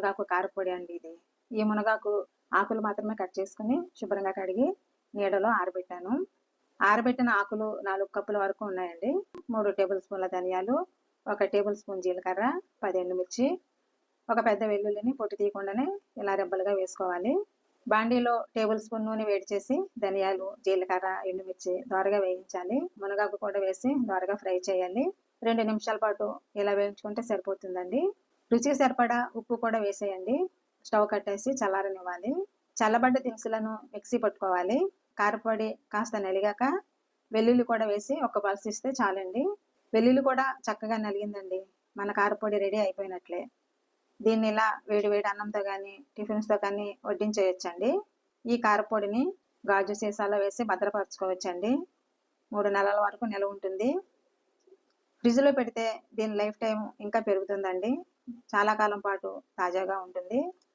మునగాకు కారపొడి అండి ఇది. ఈ మునగాకు ఆకులు మాత్రమే కట్ చేసుకొని శుభ్రంగా కడిగి నీడలో ఆరబెట్టాను. ఆరబెట్టిన ఆకులు 4 కప్పుల వరకు ఉన్నాయండి. 3 టేబుల్ స్పూన్ల ధనియాలు, 1 టేబుల్ స్పూన్ జీలకర్ర, 10 ఎండుమిర్చి, ఒక పెద్ద వెల్లుల్లిని పొట్టు తీయకుండానే ఇలా రెబ్బలుగా వేసుకోవాలి. బాండీలో టేబుల్ స్పూన్ నూనె వేడి చేసి ధనియాలు, జీలకర్ర, ఎండుమిర్చి దోరగా వేయించాలి. మునగాకు కూడా వేసి దోరగా ఫ్రై చేయాలి. 2 నిమిషాల పాటు ఇలా వేయించుకుంటే సరిపోతుందండి. రుచికి సరిపడా ఉప్పు కూడా వేసేయండి. స్టవ్ కట్టేసి చల్లారనివ్వాలి. చల్లబడ్డ దినుసులను మిక్సీ పట్టుకోవాలి. కారపొడి కాస్త నలిగాక వెల్లుల్లి కూడా వేసి ఒక పల్స్ ఇస్తే చాలండి. వెల్లుల్లి కూడా చక్కగా నలిగిందండి. మన కారపొడి రెడీ అయిపోయినట్లే. దీన్ని ఇలా వేడి వేడి అన్నంతో కానీ టిఫిన్స్తో కానీ వడ్డించేయచ్చండి. ఈ కారపొడిని గాజు సీసాలో వేసి భద్రపరచుకోవచ్చండి. 3 నెలల వరకు నిల్వ ఉంటుంది. ఫ్రిడ్జ్లో పెడితే దీని లైఫ్ టైం ఇంకా పెరుగుతుందండి. చాలా కాలం పాటు తాజాగా ఉంటుంది.